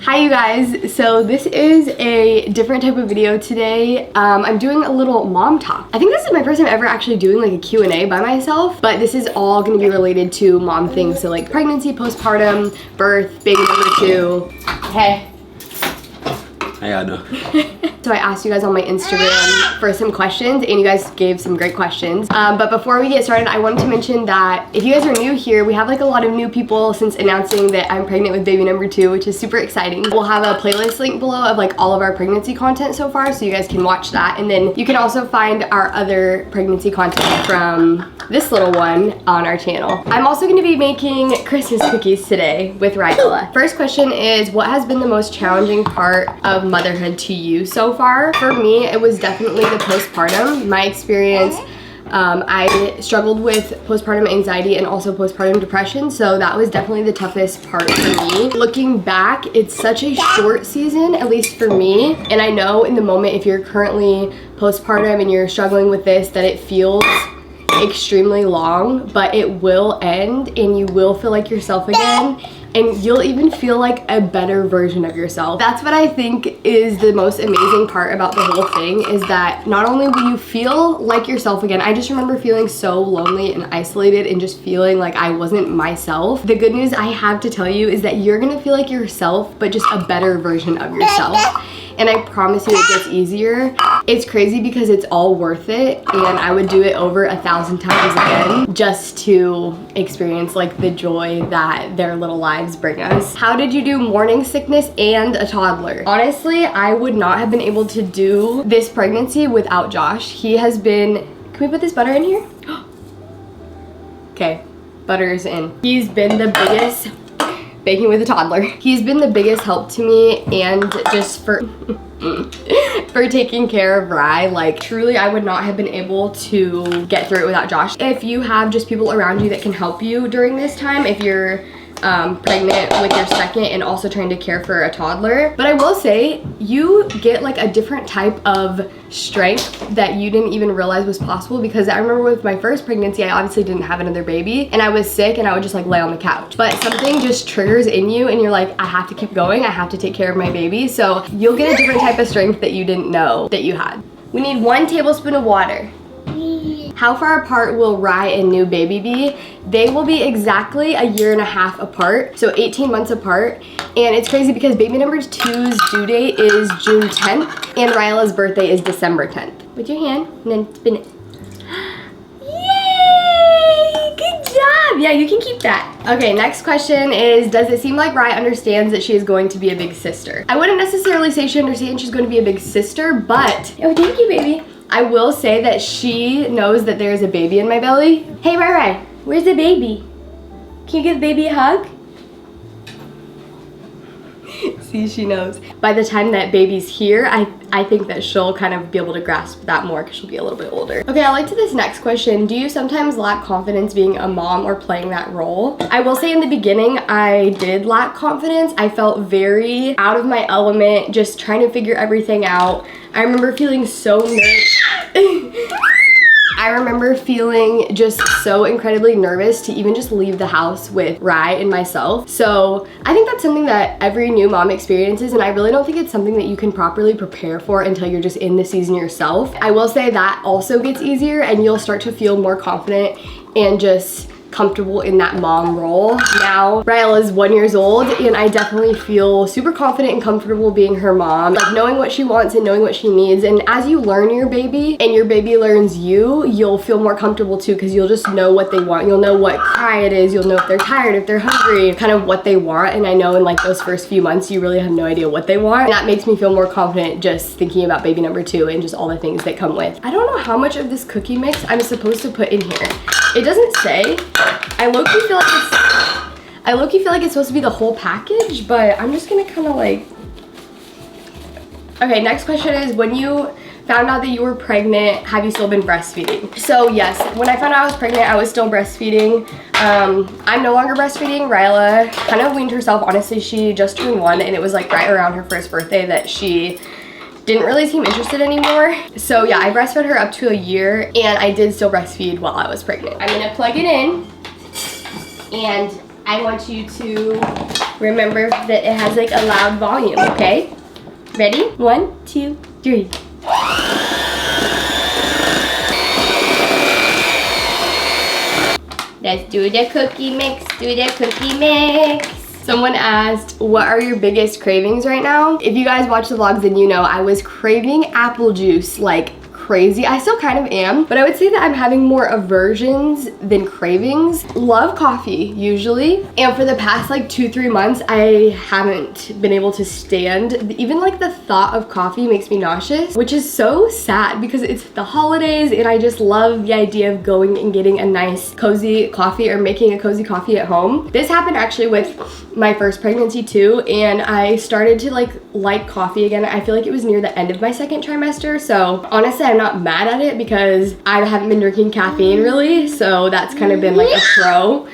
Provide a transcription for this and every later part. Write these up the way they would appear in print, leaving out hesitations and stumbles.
Hi you guys, so this is a different type of video today. I'm doing a little mom talk. I think this is my first time ever actually doing like a Q&A by myself, but this is all gonna be related to mom things. So like pregnancy, postpartum, birth, baby number 2. Hey. How y'all doing? So I asked you guys on my Instagram for some questions and you guys gave some great questions. But before we get started, I wanted to mention that if you guys are new here, we have like a lot of new people since announcing that I'm pregnant with baby number 2, which is super exciting. We'll have a playlist link below of like all of our pregnancy content so far, so you guys can watch that. And then you can also find our other pregnancy content from this little one on our channel. I'm also gonna be making Christmas cookies today with Ryla. First question is, what has been the most challenging part of motherhood to you so far? For me, it was definitely the postpartum. My experience, I struggled with postpartum anxiety and also postpartum depression, so that was definitely the toughest part for me. Looking back, it's such a short season, at least for me, and I know in the moment if you're currently postpartum and you're struggling with this, that it feels extremely long, but it will end and you will feel like yourself again, and you'll even feel like a better version of yourself. That's what I think is the most amazing part about the whole thing, is that not only will you feel like yourself again. I just remember feeling so lonely and isolated and just feeling like I wasn't myself. The good news I have to tell you is that you're gonna feel like yourself, but just a better version of yourself. And I promise you it gets easier. It's crazy because it's all worth it, and I would do it over 1,000 times again just to experience like the joy that their little lives bring us. How did you do morning sickness and a toddler? Honestly, I would not have been able to do this pregnancy without Josh. He has been, can we put this butter in here? Okay, butter's in. He's been the biggest, baking with a toddler. He's been the biggest help to me, and just for taking care of Rye. Like truly, I would not have been able to get through it without Josh. If you have just people around you that can help you during this time, if you're pregnant with your second and also trying to care for a toddler. But I will say, you get like a different type of strength that you didn't even realize was possible, because I remember with my first pregnancy, I obviously didn't have another baby and I was sick and I would just like lay on the couch. But something just triggers in you and you're like, I have to keep going, I have to take care of my baby. So you'll get a different type of strength that you didn't know that you had. We need 1 tablespoon of water. How far apart will Rye and new baby be? They will be exactly 1.5 years apart, so 18 months apart. And it's crazy because baby number 2's due date is June 10th and Ryla's birthday is December 10th. With your hand and then spin it. Yay! Good job! Yeah, you can keep that. Okay, next question is, does it seem like Rye understands that she is going to be a big sister? I wouldn't necessarily say she understands she's going to be a big sister, but, oh, thank you, baby. I will say that she knows that there's a baby in my belly. Hey, Rai, where's the baby? Can you give the baby a hug? See, she knows. By the time that baby's here, I think that she'll kind of be able to grasp that more because she'll be a little bit older. Okay, I like to this next question. Do you sometimes lack confidence being a mom or playing that role? I will say in the beginning, I did lack confidence. I felt very out of my element, just trying to figure everything out. I remember feeling so nervous. I remember feeling just so incredibly nervous to even just leave the house with Rye and myself. So I think that's something that every new mom experiences, and I really don't think it's something that you can properly prepare for until you're just in the season yourself. I will say that also gets easier and you'll start to feel more confident and just comfortable in that mom role. Now, Ryla is 1 year old and I definitely feel super confident and comfortable being her mom, like knowing what she wants and knowing what she needs. And as you learn your baby and your baby learns you, you'll feel more comfortable too, because you'll just know what they want. You'll know what cry it is. You'll know if they're tired, if they're hungry, kind of what they want. And I know in like those first few months, you really have no idea what they want. And that makes me feel more confident just thinking about baby number 2 and just all the things that come with. I don't know how much of this cookie mix I'm supposed to put in here. It doesn't say. I low-key feel like it's supposed to be the whole package, but I'm just gonna kind of like... Okay, next question is, when you found out that you were pregnant, have you still been breastfeeding? So yes, when I found out I was pregnant, I was still breastfeeding. I'm no longer breastfeeding. Ryla kind of weaned herself. Honestly, she just turned 1 and it was like right around her first birthday that she didn't really seem interested anymore. So yeah, I breastfed her up to 1 year and I did still breastfeed while I was pregnant. I'm gonna plug it in and I want you to Remember that it has like a loud volume, okay? Ready? 1, 2, 3. Let's do the cookie mix, Someone asked, what are your biggest cravings right now? If you guys watch the vlogs, then you know I was craving apple juice like crazy. I still kind of am, but I would say that I'm having more aversions than cravings. Love coffee usually, and for the past like 2-3 months I haven't been able to stand, even like the thought of coffee makes me nauseous, which is so sad because it's the holidays and I just love the idea of going and getting a nice cozy coffee or making a cozy coffee at home. This happened actually with my first pregnancy too, and I started to like coffee again. I feel like it was near the end of my second trimester, so honestly I'm not mad at it because I haven't been drinking caffeine really, so that's kind of been like a pro,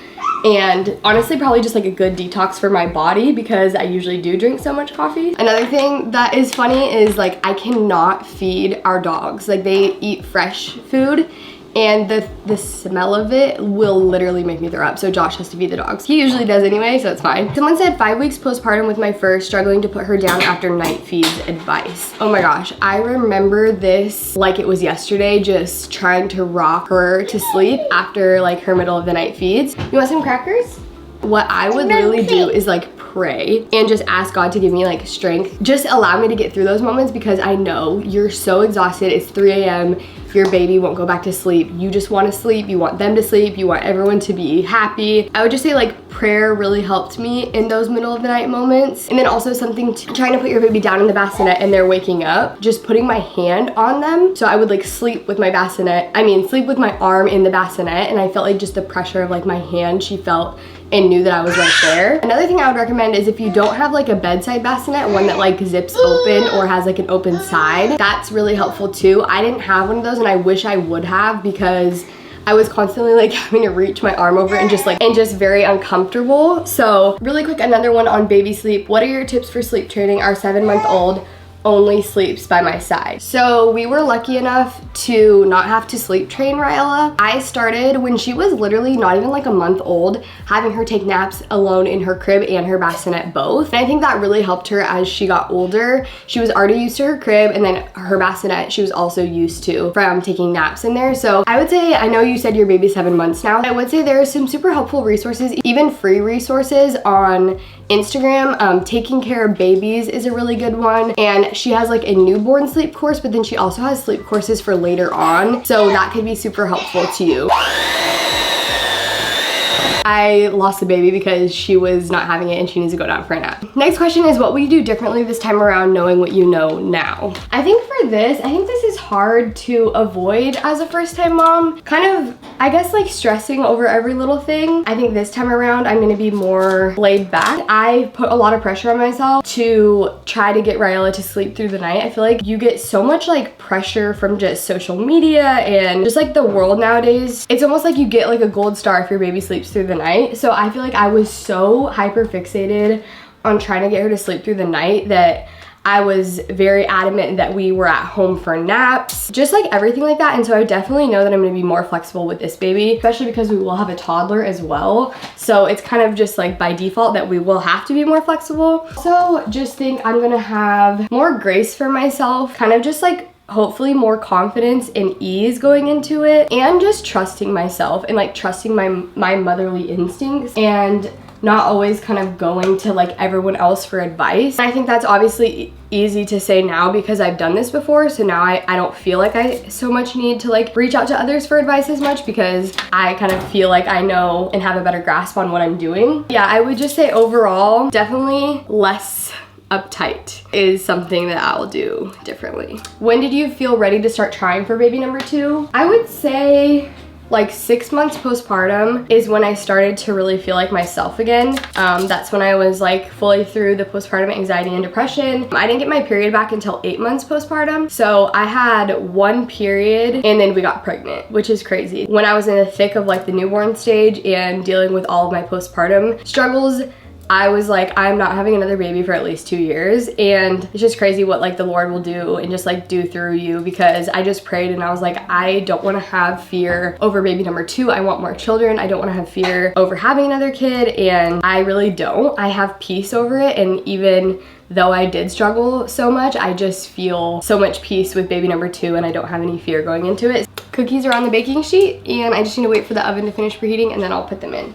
and honestly probably just like a good detox for my body because I usually do drink so much coffee. Another thing that is funny is like I cannot feed our dogs. Like they eat fresh food and the smell of it will literally make me throw up, so Josh has to feed the dogs. He usually does anyway, so it's fine. Someone said 5 weeks postpartum with my first, struggling to put her down after night feeds, advice. Oh my gosh, I remember this like it was yesterday, just trying to rock her to sleep after like her middle of the night feeds. You want some crackers? What I would literally do is like pray and just ask God to give me like strength. Just allow me to get through those moments because I know you're so exhausted. It's 3 a.m. Your baby won't go back to sleep. You just want to sleep. You want them to sleep. You want everyone to be happy. I would just say like prayer really helped me in those middle of the night moments. And then also something trying to put your baby down in the bassinet and they're waking up, just putting my hand on them. So I would like sleep with my sleep with my arm in the bassinet, and I felt like just the pressure of like my hand, she felt and knew that I was right there. Another thing I would recommend is if you don't have like a bedside bassinet, one that like zips open or has like an open side, that's really helpful too. I didn't have one of those and I wish I would have because I was constantly like having to reach my arm over and just very uncomfortable. So really quick, another one on baby sleep. What are your tips for sleep training? Our 7-month-old only sleeps by my side. So we were lucky enough to not have to sleep train Raella. I started when she was literally not even like a month old, having her take naps alone in her crib and her bassinet both. And I think that really helped her as she got older. She was already used to her crib, and then her bassinet she was also used to from taking naps in there. So I would say, I know you said your baby's 7 months now, I would say there are some super helpful resources, even free resources on Instagram. Taking Care of Babies is a really good one, and she has like a newborn sleep course, but then she also has sleep courses for later on, so that could be super helpful to you. I lost the baby because she was not having it and she needs to go down for a nap. Next question is, what will you do differently this time around knowing what you know now? I think this is hard to avoid as a first-time mom. Kind of, I guess, like stressing over every little thing. I think this time around I'm gonna be more laid back. I put a lot of pressure on myself to try to get Raella to sleep through the night. I feel like you get so much like pressure from just social media and just like the world nowadays. It's almost like you get like a gold star if your baby sleeps through the night. So I feel like I was so hyper fixated on trying to get her to sleep through the night that I was very adamant that we were at home for naps, just like everything like that. And so I definitely know that I'm gonna be more flexible with this baby, especially because we will have a toddler as well. So it's kind of just like by default that we will have to be more flexible. So just think I'm gonna have more grace for myself, kind of just like hopefully more confidence and ease going into it, and just trusting myself and like trusting my motherly instincts and not always kind of going to like everyone else for advice. I think that's obviously easy to say now because I've done this before, so now I don't feel like I so much need to like reach out to others for advice as much because I kind of feel like I know and have a better grasp on what I'm doing. Yeah, I would just say overall, definitely less uptight is something that I'll do differently. When did you feel ready to start trying for baby number 2? I would say like 6 months postpartum is when I started to really feel like myself again. That's when I was like fully through the postpartum anxiety and depression. I didn't get my period back until 8 months postpartum. So I had 1 period and then we got pregnant, which is crazy. When I was in the thick of like the newborn stage and dealing with all of my postpartum struggles, I was like, I'm not having another baby for at least 2 years. And it's just crazy what like the Lord will do and just like do through you, because I just prayed and I was like, I don't want to have fear over baby number 2. I want more children. I don't want to have fear over having another kid, and I really don't. I have peace over it, and even though I did struggle so much, I just feel so much peace with baby number 2, and I don't have any fear going into it. Cookies are on the baking sheet, and I just need to wait for the oven to finish preheating, and then I'll put them in.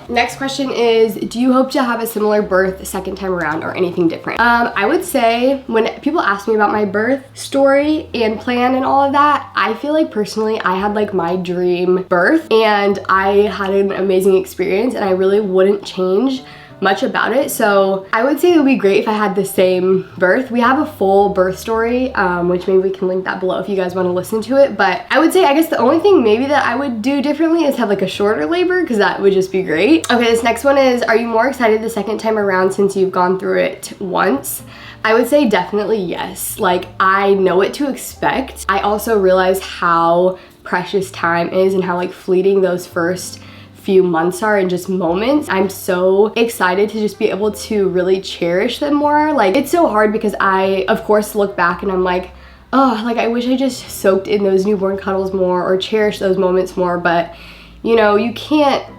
Next question is, do you hope to have a similar birth second time around or anything different? I would say when people ask me about my birth story and plan and all of that, I feel like personally I had like my dream birth and I had an amazing experience, and I really wouldn't change much about it. So I would say it would be great if I had the same birth. We have a full birth story, which maybe we can link that below if you guys want to listen to it. But I would say, I guess the only thing maybe that I would do differently is have like a shorter labor, because that would just be great. Okay, this next one is, are you more excited the second time around since you've gone through it once? I would say definitely yes. Like, I know what to expect. I also realize how precious time is and how like fleeting those first few months are and just moments. I'm so excited to just be able to really cherish them more. Like, it's so hard because I of course look back and I'm like, oh, like I wish I just soaked in those newborn cuddles more or cherished those moments more. But you know, you can't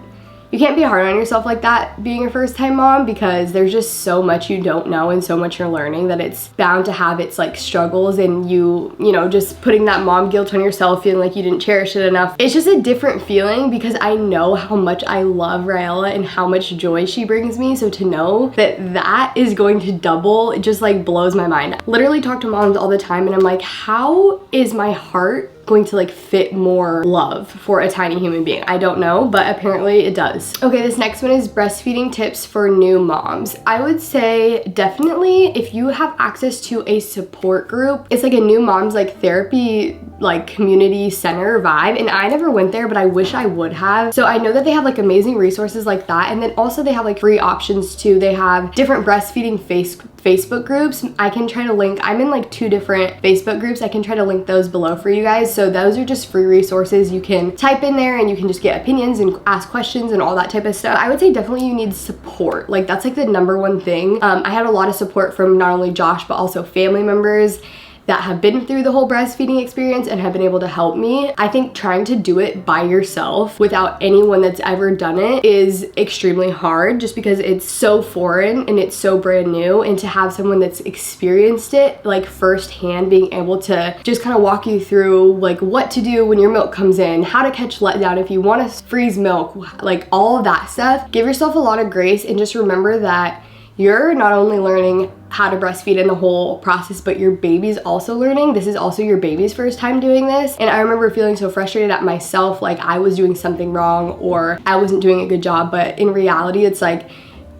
be hard on yourself like that being a first time mom, because there's just so much you don't know and so much you're learning that it's bound to have its like struggles, and you know, just putting that mom guilt on yourself, feeling like you didn't cherish it enough. It's just a different feeling because I know how much I love Raella and how much joy she brings me. So to know that that is going to double, it just like blows my mind. I literally talk to moms all the time and I'm like, how is my heart going to like fit more love for a tiny human being? I don't know, but apparently it does. Okay, this next one is breastfeeding tips for new moms. I would say definitely if you have access to a support group, it's like a new moms like therapy like community center vibe, and I never went there, but I wish I would have. So I know that they have like amazing resources like that, and then also they have like free options too. They have different breastfeeding Facebook groups. I can try to link, I'm in like 2 different Facebook groups. I can try to link those below for you guys. So those are just free resources. You can type in there and you can just get opinions and ask questions and all that type of stuff. I would say definitely you need support. Like, that's like the #1 thing. I had a lot of support from not only Josh, but also family members that have been through the whole breastfeeding experience and have been able to help me. I think trying to do it by yourself without anyone that's ever done it is extremely hard, just because it's so foreign and it's so brand new, and to have someone that's experienced it like firsthand, being able to just kind of walk you through like what to do when your milk comes in, how to catch letdown if you want to freeze milk, like all of that stuff. Give yourself a lot of grace and just remember that you're not only learning how to breastfeed in the whole process, but your baby's also learning. This is also your baby's first time doing this. And I remember feeling so frustrated at myself, like I was doing something wrong or I wasn't doing a good job. But in reality, it's like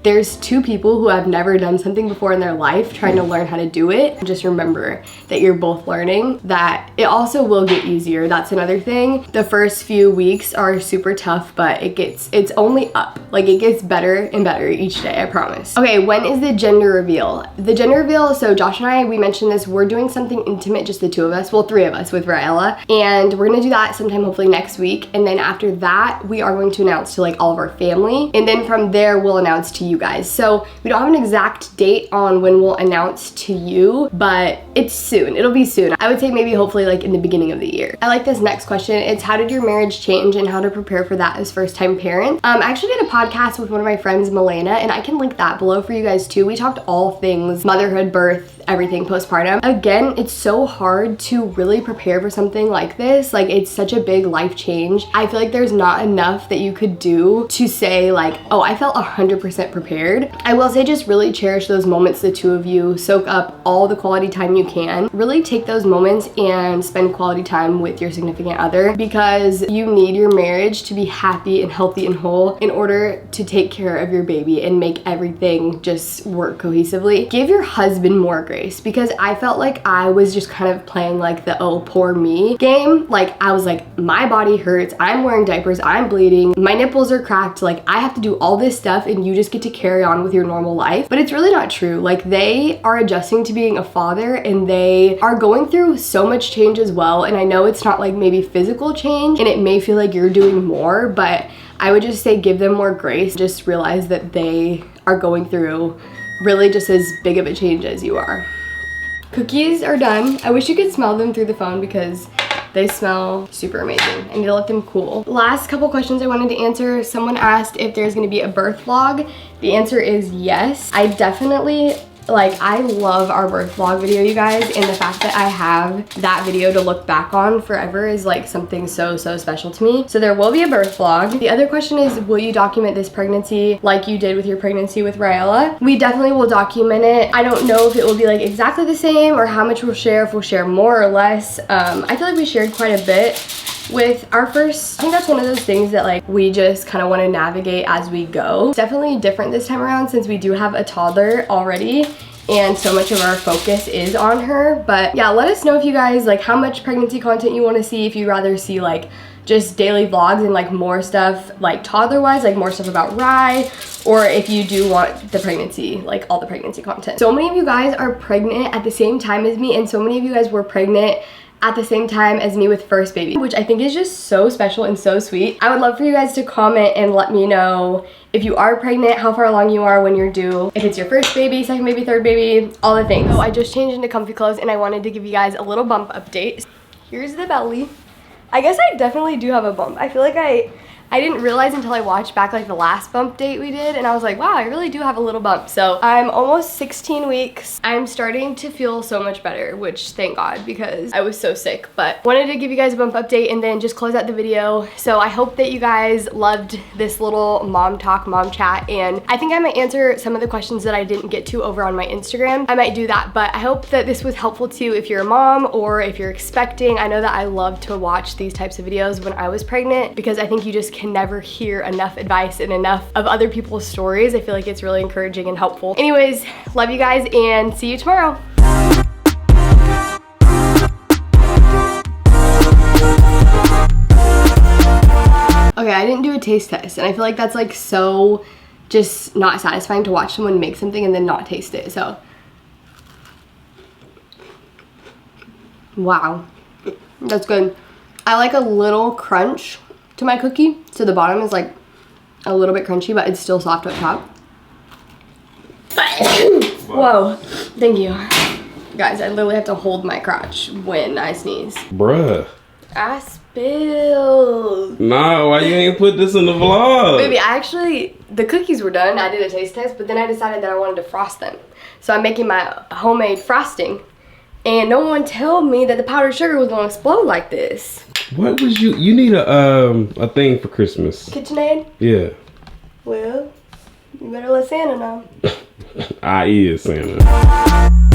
there's 2 people who have never done something before in their life trying to learn how to do it. Just remember that you're both learning, that it also will get easier. That's another thing. The first few weeks are super tough, but it's only up. Like, it gets better and better each day, I promise. Okay, when is the gender reveal? The gender reveal, so Josh and I, we mentioned this, we're doing something intimate, just the 2 of us, well, 3 of us with Raella, and we're gonna do that sometime hopefully next week. And then after that, we are going to announce to like all of our family, and then from there we'll announce to you guys. So we don't have an exact date on when we'll announce to you, but it's soon. It'll be soon. I would say maybe hopefully like in the beginning of the year. I like this next question. It's, how did your marriage change and how to prepare for that as first-time parent? I actually did a podcast with one of my friends, Milena, and I can link that below for you guys too. We talked all things motherhood, birth, everything postpartum. Again, it's so hard to really prepare for something like this. Like, it's such a big life change. I feel like there's not enough that you could do to say like, oh, I felt 100% prepared. I will say just really cherish those moments, the 2 of you. Soak up all the quality time you can. Really take those moments and spend quality time with your significant other, because you need your marriage to be happy and healthy and whole in order to take care of your baby and make everything just work cohesively. Give your husband more grace, because I felt like I was just kind of playing like the oh poor me game. Like, I was like, my body hurts, I'm wearing diapers, I'm bleeding, my nipples are cracked, like I have to do all this stuff and you just get to carry on with your normal life. But it's really not true. Like, they are adjusting to being a father and they are going through so much change as well. And I know it's not like maybe physical change and it may feel like you're doing more, but I would just say give them more grace. Just realize that they are going through really just as big of a change as you are. Cookies are done. I wish you could smell them through the phone because they smell super amazing. I need to let them cool. Last couple questions I wanted to answer. Someone asked if there's gonna be a birth vlog. The answer is yes. I definitely, I love our birth vlog video, you guys, and the fact that I have that video to look back on forever is like something so special to me. So there will be a birth vlog. The other question is, will you document this pregnancy like you did with your pregnancy with Raella? We definitely will document it. I don't know if it will be like exactly the same or how much we'll share, if we'll share more or less. I feel like we shared quite a bit with our first. I think that's one of those things that like we just kind of want to navigate as we go. It's definitely different this time around since we do have a toddler already and so much of our focus is on her. But yeah, let us know if you guys like how much pregnancy content you want to see, if you'd rather see like just daily vlogs and like more stuff like toddler wise, like more stuff about Rye, or if you do want the pregnancy, like all the pregnancy content. So many of you guys are pregnant at the same time as me, and so many of you guys were pregnant at the same time as me with first baby, which I think is just so special and so sweet. I would love for you guys to comment and let me know if you are pregnant, how far along you are when you're due, if it's your first baby, second baby, third baby, all the things. So I just changed into comfy clothes and I wanted to give you guys a little bump update. Here's the belly. I guess I definitely do have a bump. I feel like I didn't realize until I watched back like the last bump date we did, and I was like, wow, I really do have a little bump. So I'm almost 16 weeks. I'm starting to feel so much better, which thank God, because I was so sick. But wanted to give you guys a bump update and then just close out the video. So I hope that you guys loved this little mom talk, mom chat, and I think I might answer some of the questions that I didn't get to over on my Instagram. I might do that, but I hope that this was helpful too if you're a mom or if you're expecting. I know that I love to watch these types of videos when I was pregnant because I think you just can never hear enough advice and enough of other people's stories. I feel like it's really encouraging and helpful. Anyways, love you guys and see you tomorrow. Okay, I didn't do a taste test and I feel like that's like so just not satisfying to watch someone make something and then not taste it. So, wow, that's good. I like a little crunch to my cookie, so the bottom is like a little bit crunchy, but it's still soft up top. Whoa, thank you. Guys, I literally have to hold my crotch when I sneeze. Bruh. I spilled. Nah, why you ain't put this in the vlog? Baby, the cookies were done. I did a taste test, but then I decided that I wanted to frost them. So I'm making my homemade frosting. And no one told me that the powdered sugar was gonna explode like this. What was you need a thing for Christmas. KitchenAid? Yeah. Well, you better let Santa know. I is Santa.